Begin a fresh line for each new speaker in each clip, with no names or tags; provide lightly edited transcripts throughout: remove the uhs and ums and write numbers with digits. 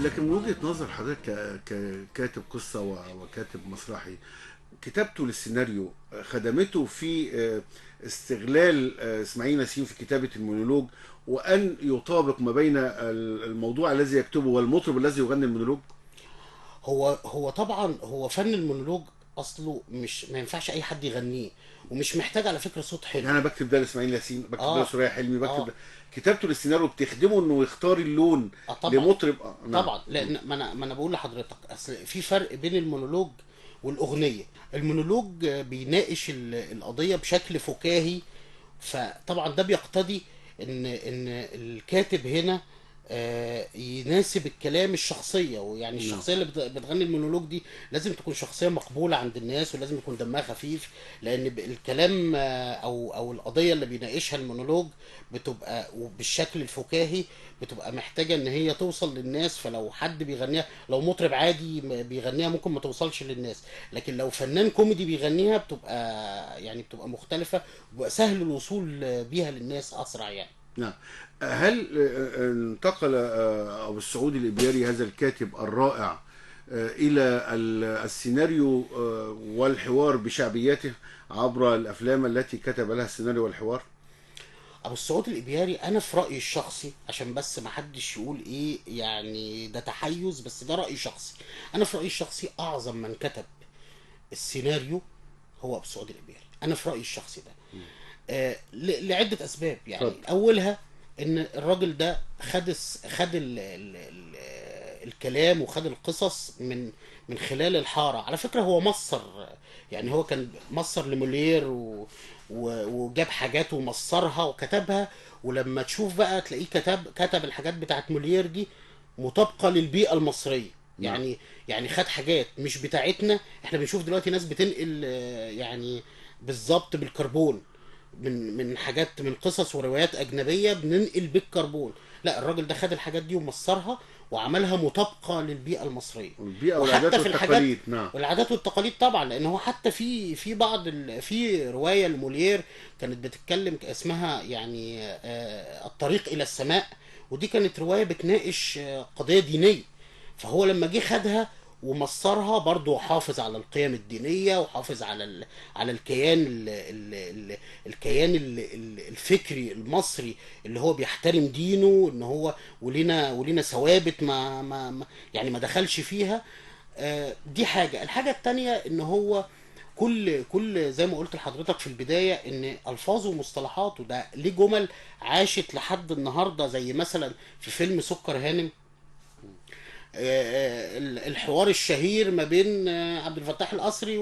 لكن من وجهة نظر حضرتك ككاتب قصة وكاتب مسرحي، كتابته للسيناريو خدمته في استغلال اسماعيل ياسين في كتابة المونولوج، وأن يطابق ما بين الموضوع الذي يكتبه والمطرب الذي يغني المونولوج؟
هو طبعا هو فن المونولوج اصله مش ما ينفعش اي حد يغنيه، ومش محتاج على فكره صوت حلو.
يعني أنا بكتب ده لإسماعيل ياسين، بكتب ده
اه
لسوريا حلمي، بكتب
اه
ده. كتابته للسيناريو بتخدمه إنه يختار اللون
طبعا.
لمطرب. نعم.
طبعا لان ما انا بقول لحضرتك اصل في فرق بين المونولوج والاغنيه. المونولوج بيناقش القضيه بشكل فكاهي، فطبعا ده بيقتضي ان الكاتب هنا يناسب الكلام الشخصيه، ويعني
نعم.
الشخصيه اللي بتغني المونولوج دي لازم تكون شخصيه مقبوله عند الناس، ولازم يكون دمها خفيف، لان الكلام او القضيه اللي بيناقشها المونولوج بتبقى بالشكل الفكاهي، بتبقى محتاجه ان هي توصل للناس. فلو حد بيغنيها، لو مطرب عادي بيغنيها ممكن ما توصلش للناس، لكن لو فنان كوميدي بيغنيها بتبقى مختلفه، وبقى سهل الوصول بيها للناس اسرع يعني.
نعم. هل انتقل أبو السعود الإبياري هذا الكاتب الرائع إلى السيناريو والحوار بشعبيته عبر الأفلام التي كتب لها السيناريو والحوار؟
ابو السعود الابياري انا في رايي الشخصي، عشان بس ما حدش يقول ايه يعني ده تحيز، بس ده رايي شخصي. انا في رايي الشخصي اعظم من كتب السيناريو هو ابو السعود الابياري، انا في رايي الشخصي ده. لعده اسباب، يعني
اتفضل.
اولها ان الراجل ده خد الكلام وخد القصص من خلال الحاره. على فكره هو مصر، يعني هو كان مصر لمولير وجاب حاجات ومصرها وكتبها. ولما تشوف بقى تلاقيه كتب الحاجات بتاعت مولير دي مطابقه للبيئه المصريه.
نعم.
يعني خد حاجات مش بتاعتنا. احنا بنشوف دلوقتي ناس بتنقل يعني بالظبط بالكربون، من حاجات من قصص وروايات اجنبيه بننقل بالكربون. لا، الراجل ده خد الحاجات دي ومصرها وعملها مطابقه للبيئه المصريه.
البيئة والعادات
وحتى في الحاجات
والتقاليد. نعم.
والعادات والتقاليد طبعا، لان هو حتى في بعض في روايه لمولير كانت بتتكلم اسمها يعني الطريق الى السماء، ودي كانت روايه بتناقش قضيه دينيه. فهو لما جه خدها ومصرها برضه حافظ على القيم الدينية، وحافظ على الكيان الفكري المصري اللي هو بيحترم دينه، ان هو ولينا ثوابت يعني ما دخلش فيها. دي حاجة. الحاجة التانية ان هو كل زي ما قلت لحضرتك في البداية، ان الفاظه ومصطلحاته ده ليه جمل عاشت لحد النهاردة، زي مثلا في فيلم سكر هانم الحوار الشهير ما بين عبد الفتاح القصري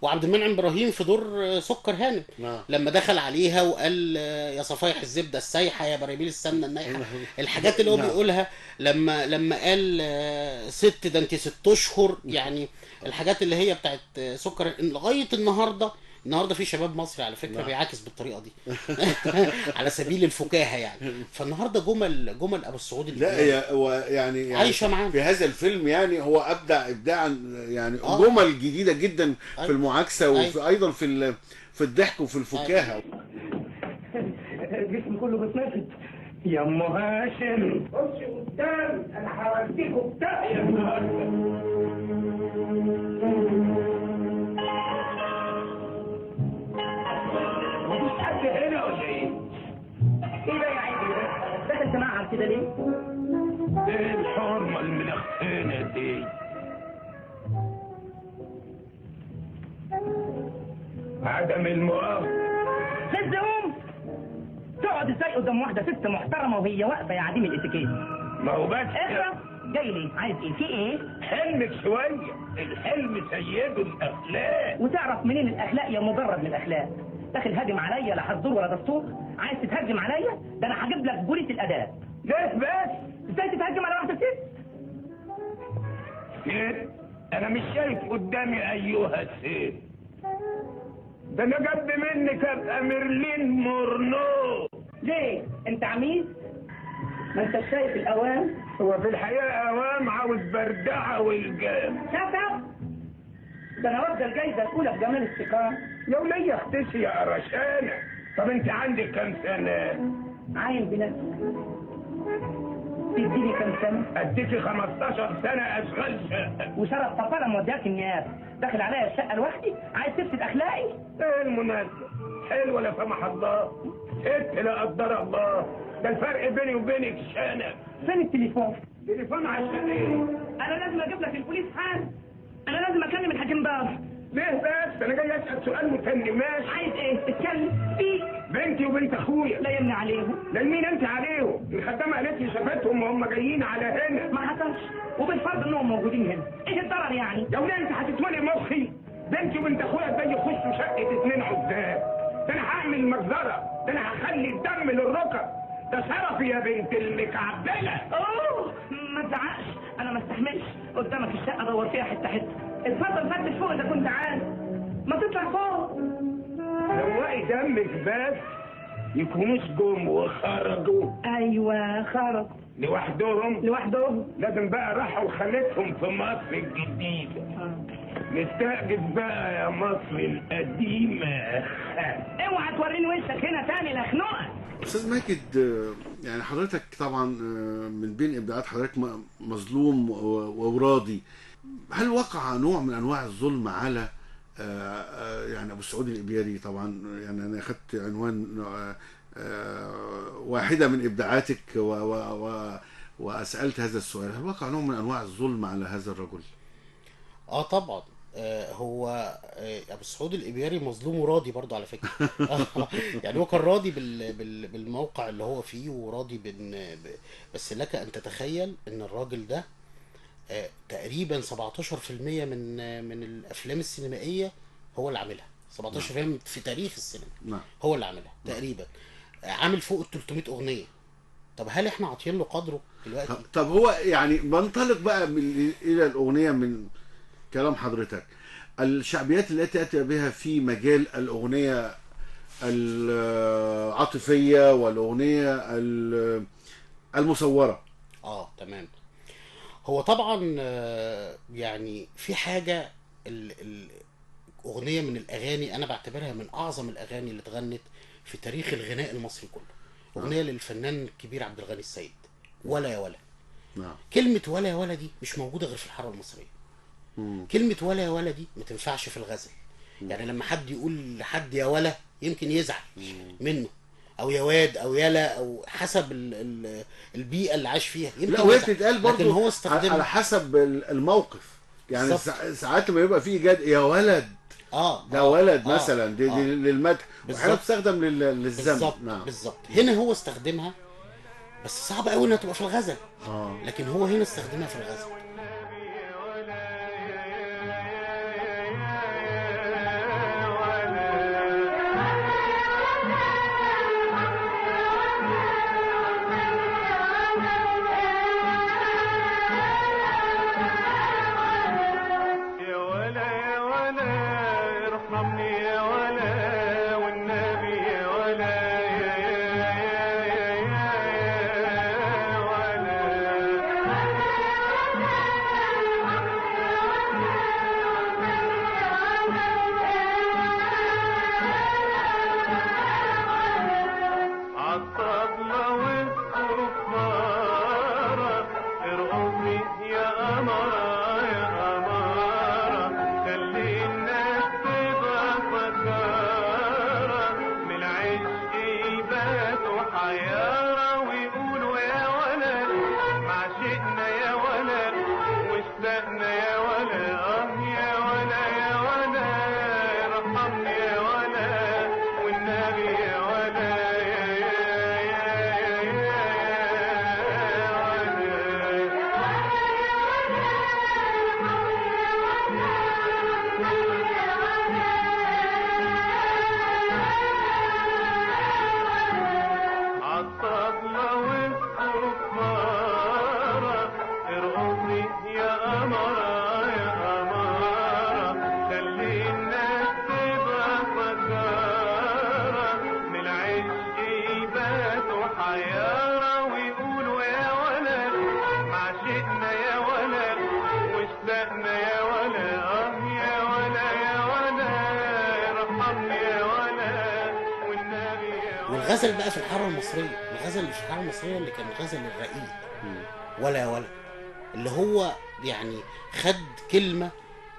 وعبد المنعم ابراهيم في دور سكر هانم،
نعم.
لما دخل عليها وقال يا صفايح الزبده السايحه يا براميل السمنه النايحه. الحاجات اللي هو
نعم.
بيقولها لما قال ست ده انت 6 اشهر يعني. الحاجات اللي هي بتاعت سكر لغايه النهارده في شباب مصري على فكره
نعم.
بيعاكس بالطريقه دي على سبيل الفكاهه يعني. فالنهارده جمل ابو السعود
لا،
الابياري
هو يعني
عايشه معانا.
في هذا الفيلم يعني هو ابدع ابداعا، يعني
اه
جمل جديده جدا في
اي
المعاكسه،
اي
وفي ايضا في الضحك وفي
اي
الفكاهه.
جسمي كله بيتنفض يا ام هاشم. خش قدام انا هوديكوا في داهيه. مفيش حد هنا ولا ايه؟ ايه بقى يا عيني ده؟ داخل تمعر كده ليه؟ ايه الحرمه المنخنه دي؟ عدم المؤاخذه.
لازم قوم تقعد ازاي قدام واحده ست محترمه وهي واقفه يا عديم الاتيكيت؟
ما هو بس
اخرب جاي ليه؟ عايز ايه؟ في ايه؟
حلمك شويه، الحلم سيد الاخلاق.
وتعرف منين الاخلاق يا مجرد من الاخلاق؟ داخل هاجم عليا لا حضور ولا دستور؟ عايز تتهجم عليا؟ ده انا هجيب لك بوليس الاداب.
ليه بس؟
ازاي تتهجم على واحده ست؟
ست؟ انا مش شايف قدامي ايها الست. ده انا جنب منك ابقى ميرلين مورنو.
ليه؟ انت عميد؟ ما انت شايف الاوان؟
هو في الحقيقه اوام عاوز بردعه والجام.
شطب. ده انا واخده الجايزه الاولى في جمال السكان.
يا وليه اختشي يا قرشانه. طب انت عندك كام سنه؟
عاين بنفسك. تديني كام سنه؟
اديكي 15 سنه اشغال شقه.
وشرف طفاله مودياك النيابه، داخل عليا الشقه لوحدي، عايز تفسد اخلاقي؟
ايه المناسبه؟ حلوه لا سمح الله، ست لا قدر الله، ده الفرق بيني وبينك شنب.
فين التليفون؟
تليفون عشان ايه؟
انا لازم اجيب لك البوليس حالا، انا لازم اكلم الحاكم بار.
ليه بس؟ انا جاي اسال سؤال متني. ماشي.
عايز ايه؟ اتكلم فيك.
بنتي وبنت اخويا.
لا يمنع عليهم.
لا مين انت عليهم؟ الخدامه قالت لي شافتهم وهم جايين على هنا.
ما حصلش، وبالفرض انهم موجودين هنا، ايه الضرر يعني؟
يا ولاد انت هتتولي مخي. بنتي وبنت اخويا ازاي يخشوا شقه 2 عزاب؟ ده انا هعمل مجزره، ده انا هخلي الدم للركب. ده شرفي يا بنت المكعبله.
اوه ما تزعقش، انا ما استحملش. قدامك الشقه دور فيها حته حته. اتفضل فتش فوق اذا كنت عايز. ما تطلع فوق.
روقي دمك بس. يكونوش جم وخرجوا.
ايوه خرج
لوحدهم.
لوحدهم.
لازم بقى راحوا وخلتهم في مصر الجديده. نستأجز بقى يا مصر القديمه.
اوعى توريني وشك هنا تاني لخنوقك.
استاذ ماجد، يعني حضرتك طبعا من بين ابداعات حضرتك مظلوم وراضي. هل وقع نوع من انواع الظلم على يعني ابو السعود الابياري؟ طبعا يعني انا اخذت عنوان واحده من ابداعاتك واسالت هذا السؤال، هل وقع نوع من انواع الظلم على هذا الرجل؟
طبعا. هو ابو السعود الابياري مظلوم وراضي برضه على فكره. يعني هو كان راضي بالموقع اللي هو فيه، وراضي بس لك ان تتخيل ان الراجل ده تقريبا 17% من الافلام السينمائيه هو اللي عاملها. 17% في تاريخ السينما هو اللي عاملها تقريبا. عامل فوق ال 300 اغنيه. طب هل احنا عاطيين له قدره دلوقتي؟
طب هو يعني بنطلق بقى الى الاغنيه من كلام حضرتك. الشعبيات التي اتى بها في مجال الاغنيه العاطفيه والاغنيه المصوره.
تمام. هو طبعا يعني في حاجه اغنيه من الاغاني انا بعتبرها من اعظم الاغاني اللي اتغنت في تاريخ الغناء المصري كله. اغنيه للفنان الكبير عبد الغني السيد، ولا يا ولا. كلمه ولا يا ولا دي مش موجوده غير في الحاره المصريه. كلمه ولا يا ولا دي ما تنفعش في الغزل. يعني لما حد يقول لحد يا ولا يمكن يزعل منه، او يا واد او يلا، او حسب البيئه اللي عاش فيها.
لا وهي بتتقال برضه
هو استخدمها
على حسب الموقف. يعني ساعات لما يبقى في ايجاد يا ولد ده ولد مثلا دي للمدح، واحيانا بتستخدم للذم.
بالظبط. هنا هو استخدمها، بس صعب قوي انها تبقى في الغزل. لكن هو هنا استخدمها في الغزل.
يا قمر
الغزل بقى في الحاره المصريه، الغزل اللي في الحاره المصريه اللي كان الغزل الرقيق، ولا يا ولا، اللي هو يعني خد كلمه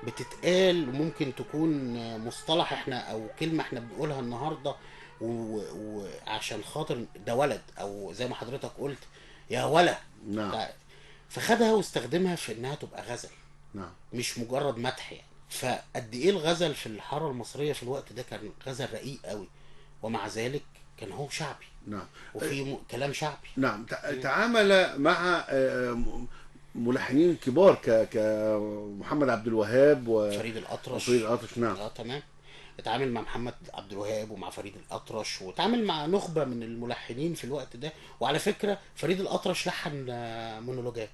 بتتقال وممكن تكون مصطلح احنا او كلمه احنا بنقولها النهارده وعشان خاطر ده ولد، او زي ما حضرتك قلت يا ولا.
نعم.
فخدها واستخدمها في انها تبقى غزل،
نعم.
مش مجرد مدح يعني. فقد ايه الغزل في الحاره المصريه في الوقت ده كان غزل رقيق قوي، ومع ذلك كان هو شعبي.
نعم.
وفي كلام شعبي.
نعم. تعامل مع ملحنين كبار كمحمد عبد الوهاب
فريد الأطرش.
وفريد الأطرش. نعم.
تمام. اتعامل مع محمد عبد الوهاب ومع فريد الأطرش، واتعامل مع نخبة من الملحنين في الوقت ده. وعلى فكرة فريد الأطرش لحن مونولوجات.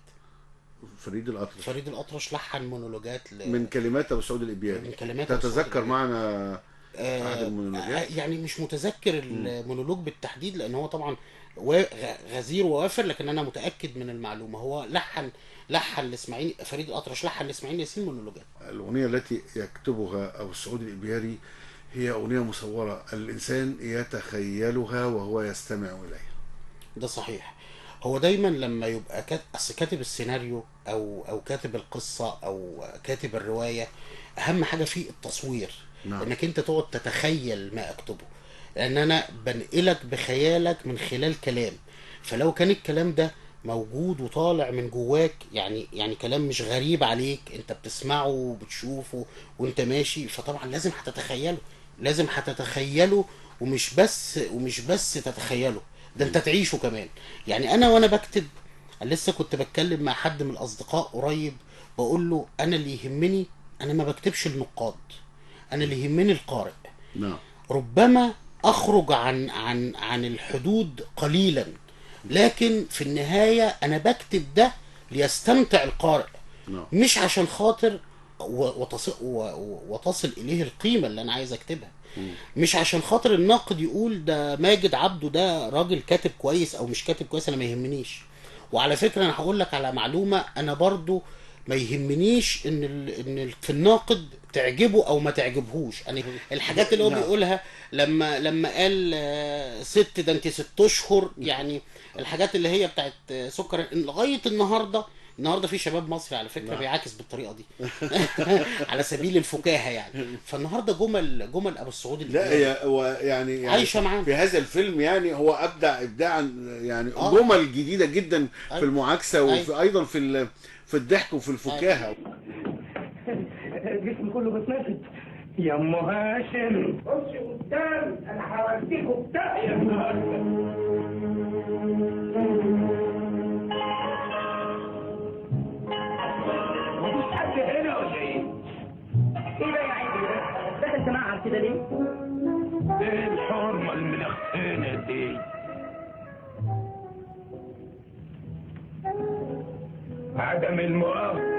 فريد الأطرش لحن مونولوجات
من كلمات أبو سعود الإبياري.
من كلمات
تتذكر معنا أحد المونولوجات؟
يعني مش متذكر المونولوج بالتحديد، لأن هو طبعا غزير ووافر، لكن أنا متأكد من المعلومة. هو لحن لإسماعيل، فريد الأطرش لحن لإسماعيل ياسين مونولوجات.
الأغنية التي يكتبها أبو سعود الإبياري هي أغنية مصورة، الإنسان يتخيلها وهو يستمع إليها.
ده صحيح. هو دايما لما يبقى كاتب السيناريو او كاتب القصه او كاتب الروايه، اهم حاجه فيه التصوير.
نعم.
انك انت تقعد تتخيل ما اكتبه، لان انا بنقلك بخيالك من خلال كلام. فلو كان الكلام ده موجود وطالع من جواك، يعني كلام مش غريب عليك، انت بتسمعه وبتشوفه وانت ماشي، فطبعا لازم هتتخيله ومش بس تتخيله، ده انت تعيشه كمان. يعني انا وانا بكتب، لسه كنت بتكلم مع حد من الاصدقاء قريب، بقول له انا اللي يهمني، انا ما بكتبش النقاد، انا اللي يهمني القارئ.
نعم.
ربما اخرج عن الحدود قليلا، لكن في النهاية انا بكتب ده ليستمتع القارئ.
نعم.
مش عشان خاطر وتصل اليه القيمة اللي انا عايز اكتبها. مش عشان خاطر الناقد يقول ده ماجد عبده ده راجل كاتب كويس او مش كاتب كويس، انا ما يهمنيش. وعلى فكرة انا هقول لك على معلومة، انا برضو ما يهمنيش ان في الناقد تعجبه او ما تعجبهوش. انا الحاجات اللي هو بيقولها لما قال ست ده انت 6 اشهر، يعني الحاجات اللي هي بتاعت سكر لغاية النهاردة في شباب مصري على فكرة بيعاكس بالطريقة دي على سبيل الفكاهة يعني. فالنهاردة جمل ابو السعود
لا هو يعني
عايشة معانا
في هذا الفيلم، يعني هو ابدع ابداعا، يعني جمل جديدة جدا في المعاكسة، وفي ايضا في الضحك وفي الفكاهة.
جسمي كله بتنفد يا ام هاشم. خش قدام انا هوديكوا في داهيه. مفيش حد هنا ولا ايه؟
ايه بقى يا عيني ده انت معاك كده ليه؟
ايه الحرمه الملخفانه دي؟ عدم المؤاخذه